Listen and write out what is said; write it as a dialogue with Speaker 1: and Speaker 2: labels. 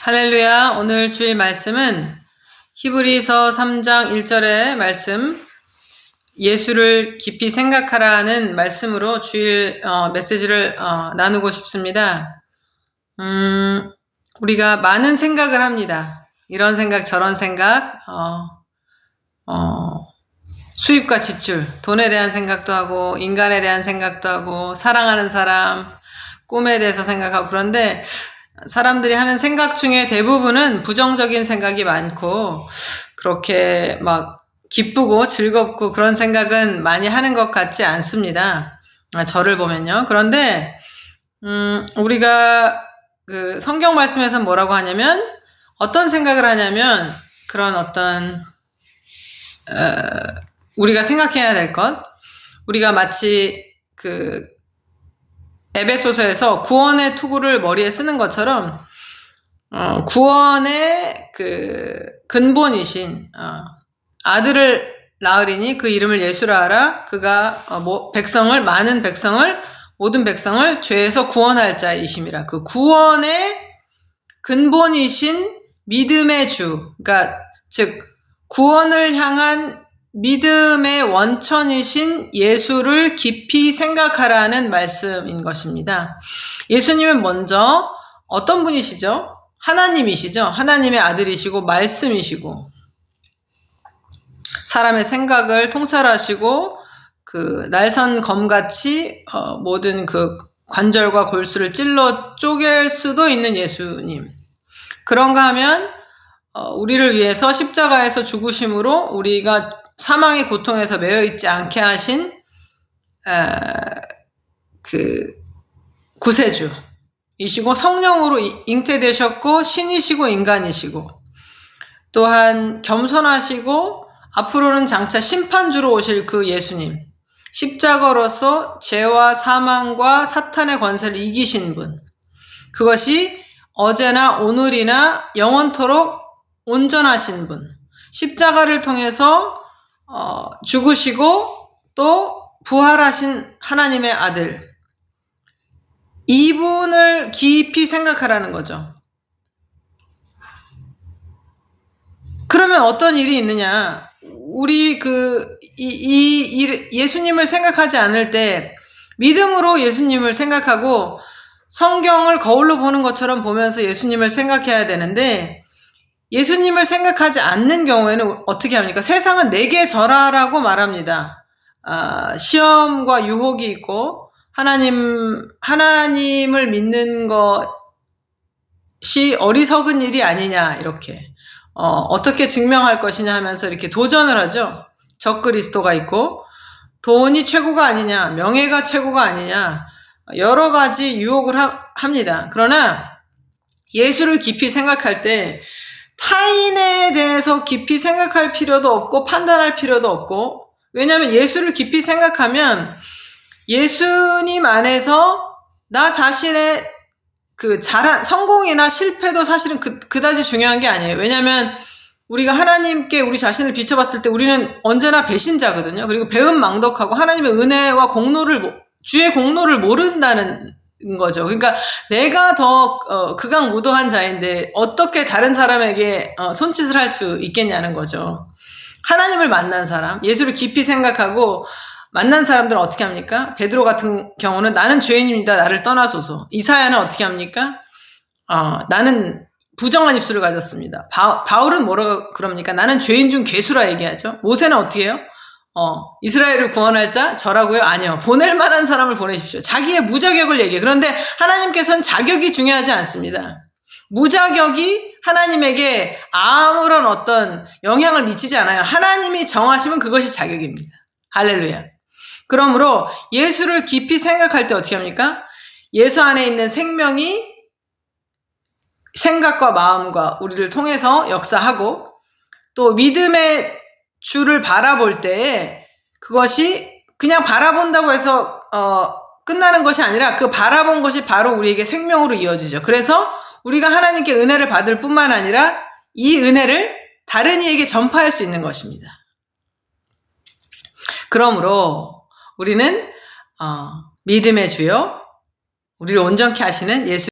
Speaker 1: 할렐루야. 오늘 주일 말씀은 히브리서 3장 1절의 말씀, 예수를 깊이 생각하라는 말씀으로 주일 메시지를 나누고 싶습니다. 우리가 많은 생각을 합니다. 이런 생각, 저런 생각, 수입과 지출, 돈에 대한 생각도 하고, 인간에 대한 생각도 하고, 사랑하는 사람, 꿈에 대해서 생각하고, 그런데 사람들이 하는 생각 중에 대부분은 부정적인 생각이 많고, 그렇게 막 기쁘고 즐겁고 그런 생각은 많이 하는 것 같지 않습니다. 저를 보면요. 그런데, 우리가 그 성경 말씀에서 뭐라고 하냐면, 어떤 생각을 하냐면, 그런 어떤, 우리가 생각해야 될 것, 우리가 마치 그 에베소서에서 구원의 투구를 머리에 쓰는 것처럼 구원의 그 근본이신 아들을 낳으리니 그 이름을 예수라 하라. 그가 모든 백성을 죄에서 구원할 자이심이라. 그 구원의 근본이신 믿음의 주, 그러니까 즉 구원을 향한 믿음의 원천이신 예수를 깊이 생각하라는 말씀인 것입니다. 예수님은 먼저 어떤 분이시죠? 하나님이시죠. 하나님의 아들이시고 말씀이시고 사람의 생각을 통찰하시고 그 날선 검같이 모든 그 관절과 골수를 찔러 쪼갤 수도 있는 예수님. 그런가 하면 우리를 위해서 십자가에서 죽으심으로 우리가 사망의 고통에서 매여 있지 않게 하신 그 구세주이시고 성령으로 잉태되셨고 신이시고 인간이시고 또한 겸손하시고 앞으로는 장차 심판주로 오실 그 예수님, 십자가로서 죄와 사망과 사탄의 권세를 이기신 분, 그것이 어제나 오늘이나 영원토록 온전하신 분, 십자가를 통해서 죽으시고 또 부활하신 하나님의 아들, 이분을 깊이 생각하라는 거죠. 그러면 어떤 일이 있느냐? 우리 예수님을 생각하지 않을 때 믿음으로 예수님을 생각하고 성경을 거울로 보는 것처럼 보면서 예수님을 생각해야 되는데 예수님을 생각하지 않는 경우에는 어떻게 합니까? 세상은 내게 절하라고 말합니다. 시험과 유혹이 있고 하나님을 믿는 것이 어리석은 일이 아니냐 이렇게 어떻게 증명할 것이냐 하면서 이렇게 도전을 하죠. 적그리스도가 있고 돈이 최고가 아니냐, 명예가 최고가 아니냐 여러 가지 유혹을 합니다. 그러나 예수를 깊이 생각할 때 타인에 대해서 깊이 생각할 필요도 없고 판단할 필요도 없고, 왜냐하면 예수를 깊이 생각하면 예수님 안에서 나 자신의 그 성공이나 실패도 사실은 그다지 중요한 게 아니에요. 왜냐하면 우리가 하나님께 우리 자신을 비춰봤을 때 우리는 언제나 배신자거든요. 그리고 배은망덕하고 하나님의 은혜와 주의 공로를 모른다는 거죠. 그러니까 내가 더 극악무도한 자인데 어떻게 다른 사람에게 손짓을 할 수 있겠냐는 거죠. 하나님을 만난 사람, 예수를 깊이 생각하고 만난 사람들은 어떻게 합니까? 베드로 같은 경우는 나는 죄인입니다. 나를 떠나소서. 이사야는 어떻게 합니까? 나는 부정한 입술을 가졌습니다. 바울은 뭐라고 그럽니까? 나는 죄인 중 괴수라 얘기하죠. 모세는 어떻게 해요? 이스라엘을 구원할 자 저라고요? 아니요. 보낼 만한 사람을 보내십시오. 자기의 무자격을 얘기해요. 그런데 하나님께서는 자격이 중요하지 않습니다. 무자격이 하나님에게 아무런 어떤 영향을 미치지 않아요. 하나님이 정하시면 그것이 자격입니다. 할렐루야. 그러므로 예수를 깊이 생각할 때 어떻게 합니까? 예수 안에 있는 생명이 생각과 마음과 우리를 통해서 역사하고 또 믿음의 주를 바라볼 때 그것이 그냥 바라본다고 해서 끝나는 것이 아니라 그 바라본 것이 바로 우리에게 생명으로 이어지죠. 그래서 우리가 하나님께 은혜를 받을 뿐만 아니라 이 은혜를 다른 이에게 전파할 수 있는 것입니다. 그러므로 우리는 믿음의 주요 우리를 온전케 하시는 예수